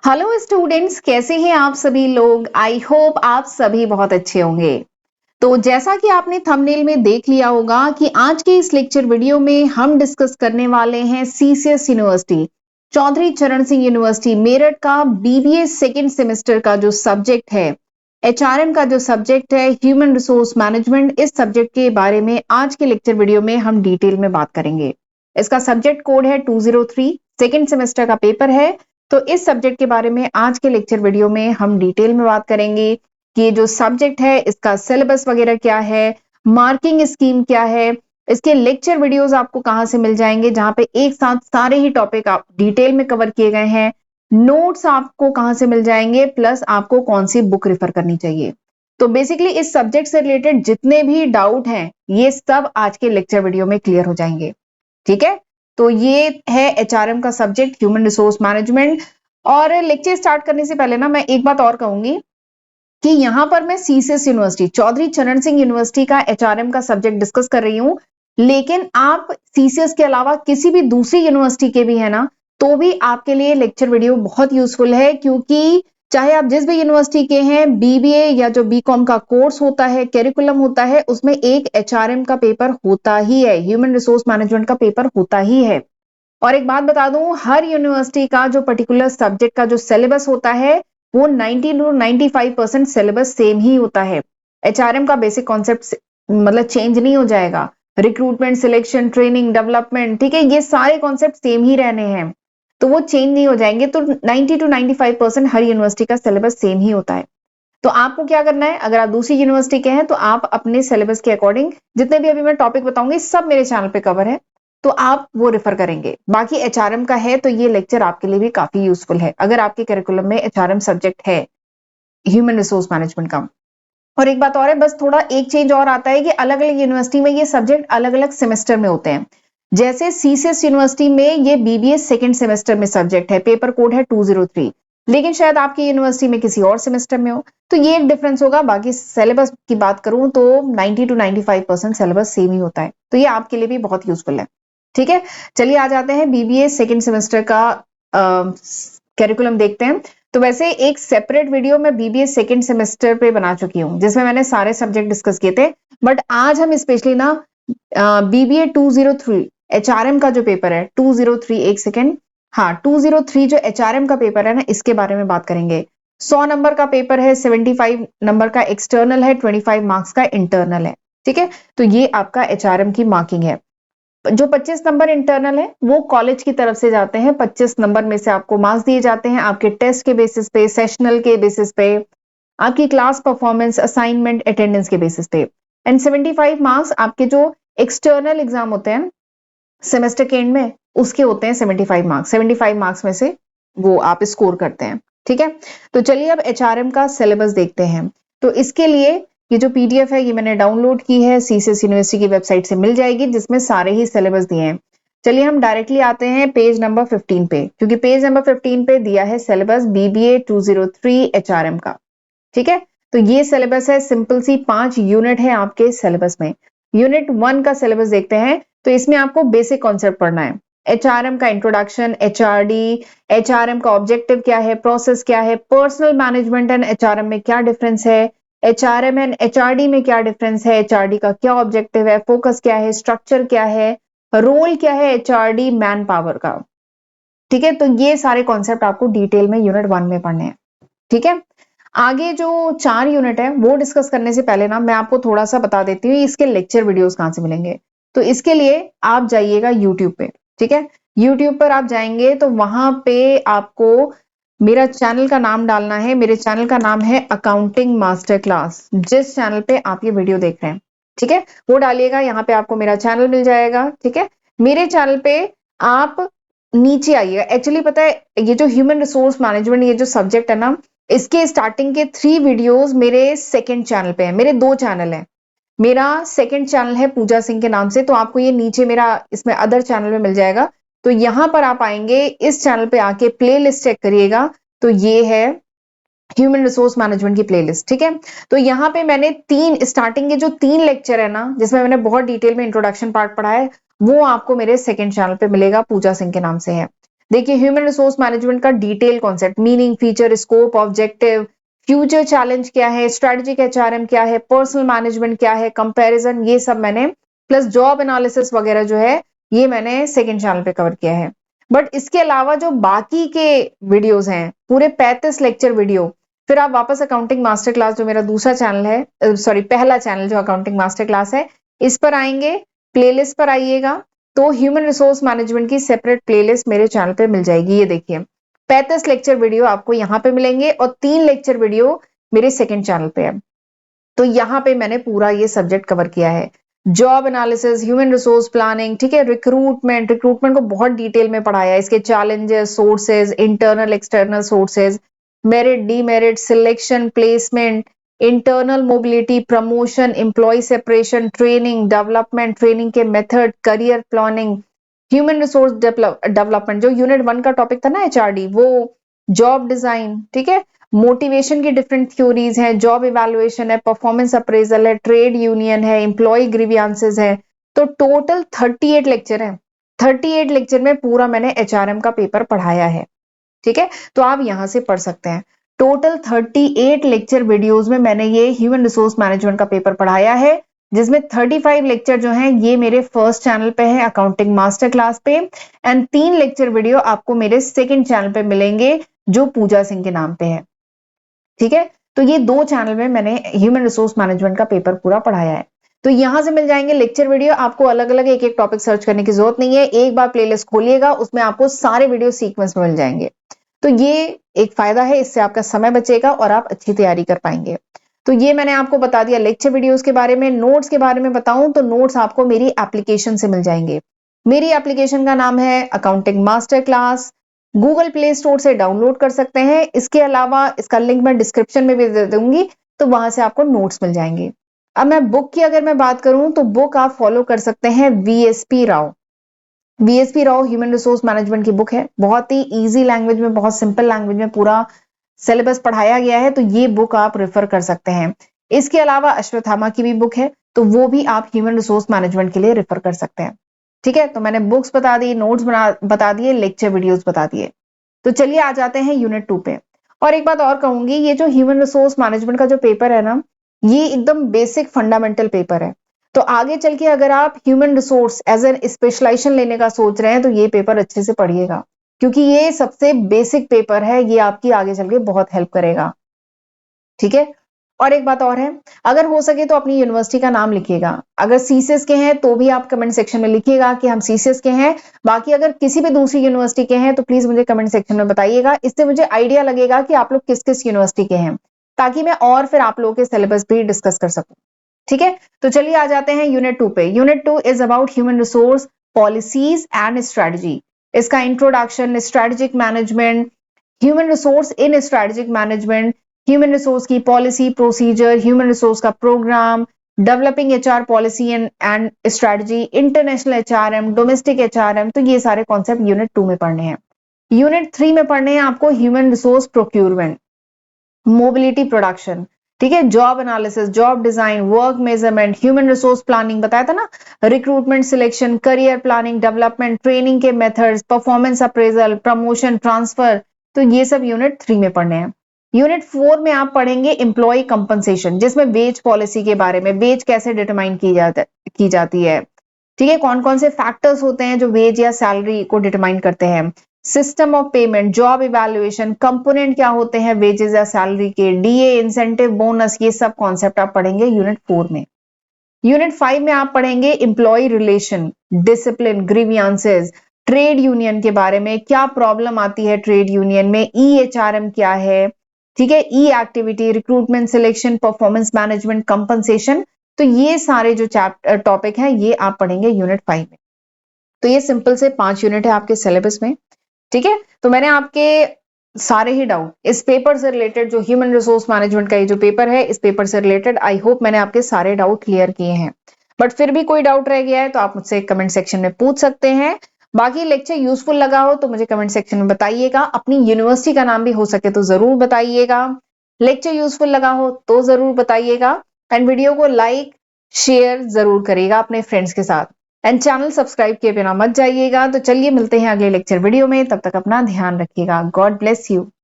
Hello students, कैसे हैं आप सभी लोग। आई होप आप सभी बहुत अच्छे होंगे। तो जैसा कि आपने थंबनेल में देख लिया होगा कि आज के इस लेक्चर वीडियो में हम डिस्कस करने वाले हैं सीसीएस यूनिवर्सिटी, चौधरी चरण सिंह यूनिवर्सिटी मेरठ का बीबीए सेकेंड सेमेस्टर का जो सब्जेक्ट है, एचआरएम का जो सब्जेक्ट है ह्यूमन रिसोर्स मैनेजमेंट। इस सब्जेक्ट के बारे में आज के लेक्चर वीडियो में हम डिटेल में बात करेंगे। इसका सब्जेक्ट कोड है 203, सेकेंड सेमेस्टर का पेपर है। तो इस सब्जेक्ट के बारे में आज के लेक्चर वीडियो में हम डिटेल में बात करेंगे कि ये जो सब्जेक्ट है इसका सिलेबस वगैरह क्या है, मार्किंग स्कीम क्या है, इसके लेक्चर वीडियोस आपको कहां से मिल जाएंगे जहां पे एक साथ सारे ही टॉपिक आप डिटेल में कवर किए गए हैं, नोट्स आपको कहां से मिल जाएंगे, प्लस आपको कौन सी बुक रेफर करनी चाहिए। तो बेसिकली इस सब्जेक्ट से रिलेटेड जितने भी डाउट हैं ये सब आज के लेक्चर वीडियो में क्लियर हो जाएंगे। ठीक है, तो ये है एचआरएम का सब्जेक्ट ह्यूमन रिसोर्स मैनेजमेंट। और लेक्चर स्टार्ट करने से पहले ना मैं एक बात और कहूंगी कि यहां पर मैं सीसीएस यूनिवर्सिटी, चौधरी चरण सिंह यूनिवर्सिटी का एचआरएम का सब्जेक्ट डिस्कस कर रही हूं, लेकिन आप सीसीएस के अलावा किसी भी दूसरी यूनिवर्सिटी के भी है ना, तो भी आपके लिए लेक्चर वीडियो बहुत यूजफुल है। क्योंकि चाहे आप जिस भी यूनिवर्सिटी के हैं, बीबीए या जो बीकॉम का कोर्स होता है, करिकुलम होता है, उसमें एक एचआरएम का पेपर होता ही है, ह्यूमन रिसोर्स मैनेजमेंट का पेपर होता ही है। और एक बात बता दूं, हर यूनिवर्सिटी का जो पर्टिकुलर सब्जेक्ट का जो सिलेबस होता है वो 90 to 95% सिलेबस सेम ही होता है। एचआरएम का बेसिक कॉन्सेप्ट मतलब चेंज नहीं हो जाएगा। रिक्रूटमेंट, सिलेक्शन, ट्रेनिंग, डेवलपमेंट, ठीक है, ये सारे कॉन्सेप्ट सेम ही रहने हैं, तो वो चेंज नहीं हो जाएंगे। तो 90 to 95% हर यूनिवर्सिटी का सिलेबस सेम ही होता है। तो आपको क्या करना है, अगर आप दूसरी यूनिवर्सिटी के हैं तो आप अपने सिलेबस के अकॉर्डिंग जितने भी अभी मैं टॉपिक बताऊंगी सब मेरे चैनल पे कवर है, तो आप वो रेफर करेंगे। बाकी एचआरएम का है तो ये लेक्चर आपके लिए भी काफी यूजफुल है अगर आपके करिकुलम में एचआरएम सब्जेक्ट है, ह्यूमन रिसोर्स मैनेजमेंट का। और एक बात और है, बस थोड़ा एक चेंज और आता है कि अलग अलग यूनिवर्सिटी में ये सब्जेक्ट अलग अलग सेमेस्टर में होते हैं। जैसे सीसीएस यूनिवर्सिटी में ये बीबीए सेकेंड सेमेस्टर में सब्जेक्ट है, पेपर कोड है 203, लेकिन शायद आपकी यूनिवर्सिटी में किसी और सेमेस्टर में हो, तो ये एक डिफरेंस होगा। बाकी सिलेबस की बात करूं तो 90 to 95% सिलेबस सेम ही होता है, तो ये आपके लिए भी बहुत यूजफुल है। ठीक है, चलिए आ जाते हैं बीबीए सेकेंड सेमेस्टर का करिकुलम देखते हैं। तो वैसे एक सेपरेट वीडियो मैं बीबीए सेकेंड सेमेस्टर पे बना चुकी हूँ जिसमें मैंने सारे सब्जेक्ट डिस्कस किए थे, बट आज हम स्पेशली ना बीबीए 203 एचआरएम का जो पेपर है 203, एक सेकेंड, हाँ 203 जो एचआरएम का पेपर है ना, इसके बारे में बात करेंगे। 100 नंबर का पेपर है, 75 नंबर का एक्सटर्नल है, 25 मार्क्स का इंटरनल है। ठीक है, तो ये आपका एचआरएम की मार्किंग है। जो 25 नंबर इंटरनल है वो कॉलेज की तरफ से जाते हैं, 25 नंबर में से आपको मार्क्स दिए जाते हैं आपके टेस्ट के बेसिस पे, सेशनल के बेसिस पे, आपकी क्लास परफॉर्मेंस, असाइनमेंट, अटेंडेंस के बेसिस पे। एंड 75 मार्क्स आपके जो एक्सटर्नल एग्जाम होते हैं सेमेस्टर के एंड में, उसके होते हैं 75 मार्क्स। 75 मार्क्स में से वो आप स्कोर करते हैं। ठीक है, तो चलिए अब एचआरएम का सिलेबस देखते हैं। तो इसके लिए ये जो पीडीएफ है ये मैंने डाउनलोड की है, सीसीएस यूनिवर्सिटी की वेबसाइट से मिल जाएगी, जिसमें सारे ही सिलेबस दिए हैं। चलिए हम डायरेक्टली आते हैं पेज नंबर 15 पे, क्योंकि पेज नंबर 15 पे दिया है सिलेबस बीबीए 203 एचआरएम का। ठीक है, तो ये सिलेबस है, सिंपल सी 5 यूनिट है आपके सिलेबस में। यूनिट 1 का सिलेबस देखते हैं, तो इसमें आपको बेसिक कॉन्सेप्ट पढ़ना है। एचआरएम का इंट्रोडक्शन, एचआरडी, एचआरएम का ऑब्जेक्टिव क्या है, प्रोसेस क्या है, पर्सनल मैनेजमेंट एंड एचआरएम में क्या डिफरेंस है, एचआरएम एंड एचआरडी में क्या डिफरेंस है, एचआरडी का क्या ऑब्जेक्टिव है, फोकस क्या है, स्ट्रक्चर क्या है, रोल क्या है एचआरडी मैन पावर का। ठीक है, तो ये सारे कॉन्सेप्ट आपको डिटेल में यूनिट 1 में पढ़ने हैं। ठीक है, आगे जो 4 यूनिट है वो डिस्कस करने से पहले ना मैं आपको थोड़ा सा बता देती हूँ इसके लेक्चर वीडियोस कहां से मिलेंगे। तो इसके लिए आप जाइएगा यूट्यूब पे। ठीक है, यूट्यूब पर आप जाएंगे तो वहां पे आपको मेरा चैनल का नाम डालना है। मेरे चैनल का नाम है अकाउंटिंग मास्टर क्लास, जिस चैनल पे आप ये वीडियो देख रहे हैं। ठीक है, वो डालिएगा, यहाँ पे आपको मेरा चैनल मिल जाएगा। ठीक है, मेरे चैनल पे आप नीचे आइएगा। एक्चुअली पता है ये जो ह्यूमन रिसोर्स मैनेजमेंट ये जो सब्जेक्ट है ना, इसके स्टार्टिंग के 3 वीडियोस मेरे सेकंड चैनल पे है। मेरे 2 चैनल है, मेरा सेकंड चैनल है पूजा सिंह के नाम से, तो आपको ये नीचे मेरा इसमें अदर चैनल में मिल जाएगा। तो यहां पर आप आएंगे, इस चैनल पे आके प्लेलिस्ट चेक करिएगा, तो ये है ह्यूमन रिसोर्स मैनेजमेंट की प्लेलिस्ट। ठीक है, तो यहाँ पे मैंने 3 स्टार्टिंग के जो 3 लेक्चर है ना, जिसमें मैंने बहुत डिटेल में इंट्रोडक्शन पार्ट पढ़ा है, वो आपको मेरे सेकंड चैनल पे मिलेगा, पूजा सिंह के नाम से है। देखिए ह्यूमन रिसोर्स मैनेजमेंट का detail concept, meaning, feature, scope, objective, future challenge क्या है, स्ट्रेटेजिक एचआरएम क्या है, पर्सनल मैनेजमेंट क्या है, कंपैरिजन, ये सब मैंने, प्लस जॉब एनालिसिस वगैरह जो है ये मैंने सेकंड चैनल पे कवर किया है। बट इसके अलावा जो बाकी के वीडियोस हैं, पूरे 35 लेक्चर वीडियो, फिर आप वापस अकाउंटिंग मास्टर क्लास जो मेरा दूसरा चैनल है, सॉरी पहला चैनल जो अकाउंटिंग मास्टर क्लास है, इस पर आएंगे, प्लेलिस्ट पर आइएगा तो ह्यूमन रिसोर्स मैनेजमेंट की सेपरेट प्लेलिस्ट मेरे चैनल पे मिल जाएगी। ये देखिए 35 लेक्चर वीडियो आपको यहाँ पे मिलेंगे और 3 लेक्चर वीडियो मेरे सेकंड चैनल पे है। तो यहाँ पे मैंने पूरा ये सब्जेक्ट कवर किया है, job analysis, human resource planning, ठीक है, रिक्रूटमेंट को बहुत डिटेल में पढ़ाया है, इसके challenges, sources, internal external sources, merit, demerit, selection, placement, internal mobility, promotion, employ separation, training, development, training के method, career planning, human resource development, जो यूनिट 1 का टॉपिक था ना एचआरडी, वो जॉब डिजाइन, ठीक है, मोटिवेशन की डिफरेंट थ्योरीज हैं, जॉब इवैल्यूएशन है, परफॉर्मेंस अप्रेजल है, ट्रेड यूनियन है, एम्प्लॉय ग्रीवियंसेस है। तो टोटल 38 लेक्चर है। 38 लेक्चर में पूरा मैंने एचआरएम का पेपर पढ़ाया है, ठीक है, तो आप यहां से पढ़ सकते हैं। टोटल 38 लेक्चर वीडियोस में मैंने ये ह्यूमन रिसोर्स मैनेजमेंट का पेपर पढ़ाया है, जिसमें 35 लेक्चर जो हैं ये मेरे फर्स्ट चैनल पे है अकाउंटिंग मास्टर क्लास पे, एंड 3 लेक्चर वीडियो आपको मेरे सेकंड चैनल पे मिलेंगे जो पूजा सिंह के नाम पे है, ठीक है। तो ये 2 चैनल में मैंने ह्यूमन रिसोर्स मैनेजमेंट का पेपर पूरा पढ़ाया है। तो यहां से मिल जाएंगे लेक्चर वीडियो, आपको अलग अलग एक एक टॉपिक सर्च करने की जरूरत नहीं है, एक बार प्लेलिस्ट खोलिएगा उसमें आपको सारे वीडियो सीक्वेंस में मिल जाएंगे। तो ये एक फायदा है, इससे आपका समय बचेगा और आप अच्छी तैयारी कर पाएंगे। तो ये मैंने आपको बता दिया लेक्चर वीडियोस के बारे में। नोट्स के बारे में बताऊं तो नोट्स आपको मेरी एप्लीकेशन से मिल जाएंगे। मेरी एप्लीकेशन का नाम है accounting master class, Google play store से डाउनलोड कर सकते हैं। इसके अलावा इसका लिंक मैं डिस्क्रिप्शन में भी दे दूंगी, तो वहां से आपको नोट्स मिल जाएंगे। अब मैं बुक की अगर मैं बात करूं तो बुक आप फॉलो कर सकते हैं VSP Rao. VSP Rao human resource management की बुक है, बहुत ही इजी लैंग्वेज में, बहुत सिंपल लैंग्वेज में पूरा सिलेबस पढ़ाया गया है, तो ये बुक आप रेफर कर सकते हैं। इसके अलावा अश्वत्थामा की भी बुक है, तो वो भी आप ह्यूमन रिसोर्स मैनेजमेंट के लिए रेफर कर सकते हैं, ठीक है। तो मैंने बुक्स बता दी, नोट्स बता दिए, लेक्चर वीडियोस बता दिए। तो चलिए आ जाते हैं यूनिट 2 पे। और एक बात और कहूंगी, ये जो ह्यूमन रिसोर्स मैनेजमेंट का जो पेपर है ना, ये एकदम बेसिक फंडामेंटल पेपर है। तो आगे चल के अगर आप human resource as an specialization लेने का सोच रहे हैं तो ये पेपर अच्छे से पढ़िएगा, क्योंकि ये सबसे बेसिक पेपर है, ये आपकी आगे चल के बहुत हेल्प करेगा, ठीक है। और एक बात और है, अगर हो सके तो अपनी यूनिवर्सिटी का नाम लिखिएगा। अगर सीसीएस के हैं तो भी आप कमेंट सेक्शन में लिखिएगा कि हम सीसीएस के हैं। बाकी अगर किसी भी दूसरी यूनिवर्सिटी के हैं तो प्लीज मुझे कमेंट सेक्शन में बताइएगा, इससे मुझे आइडिया लगेगा कि आप लोग किस किस यूनिवर्सिटी के हैं, ताकि मैं और फिर आप लोगों के सिलेबस भी डिस्कस कर सकूं, ठीक है। तो चलिए आ जाते हैं यूनिट 2 पे। Unit 2 is about human resource policies and strategy. इसका introduction, strategic management, human resource in strategic management, human resource की पॉलिसी प्रोसीजर, ह्यूमन रिसोर्स का program, developing HR policy and strategy, international HRM, domestic HRM, तो ये सारे concept unit 2 में पढ़ने हैं। Unit 3 में पढ़ने हैं आपको human resource procurement, mobility production, ठीक है, job analysis, job design, work measurement, human resource planning बताया था ना, recruitment, selection, career planning, development, training के methods, performance appraisal, promotion, transfer, तो ये सब यूनिट 3 में पढ़ने हैं। यूनिट 4 में आप पढ़ेंगे एम्प्लॉय कंपनसेशन, जिसमें वेज पॉलिसी के बारे में, वेज कैसे डिटरमाइन की जाती है, ठीक है, कौन कौन से फैक्टर्स होते हैं जो वेज या सैलरी को डिटरमाइन करते हैं, system of payment, job evaluation, component क्या होते हैं वेजेस या सैलरी के, डीए, इंसेंटिव, बोनस, ये सब कॉन्सेप्ट आप पढ़ेंगे यूनिट 4 में। यूनिट 5 में आप पढ़ेंगे employ relation, discipline, grievances, trade union के बारे में, क्या प्रॉब्लम आती है ट्रेड यूनियन में, ईएचआरएम क्या है, ठीक है, ई activity, recruitment, selection, performance management, compensation, तो ये सारे जो चैप्टर टॉपिक हैं ये आप पढ़ेंगे यूनिट 5 में। तो ये सिंपल से 5 यूनिट है आपके सिलेबस में, ठीक है। तो मैंने आपके सारे ही डाउट इस पेपर से रिलेटेड, जो ह्यूमन रिसोर्स मैनेजमेंट का ये जो पेपर है, इस पेपर से रिलेटेड आई होप मैंने आपके सारे डाउट क्लियर किए हैं। बट फिर भी कोई डाउट रह गया है तो आप मुझसे कमेंट सेक्शन में पूछ सकते हैं। बाकी लेक्चर यूजफुल लगा हो तो मुझे कमेंट सेक्शन में बताइएगा, अपनी यूनिवर्सिटी का नाम भी हो सके तो जरूर बताइएगा। लेक्चर यूजफुल लगा हो तो जरूर बताइएगा, एंड वीडियो को लाइक शेयर जरूर करिएगा अपने फ्रेंड्स के साथ। एंड चैनल सब्सक्राइब किए बिना मत जाइएगा। तो चलिए मिलते हैं अगले लेक्चर वीडियो में, तब तक अपना ध्यान रखिएगा। God bless you.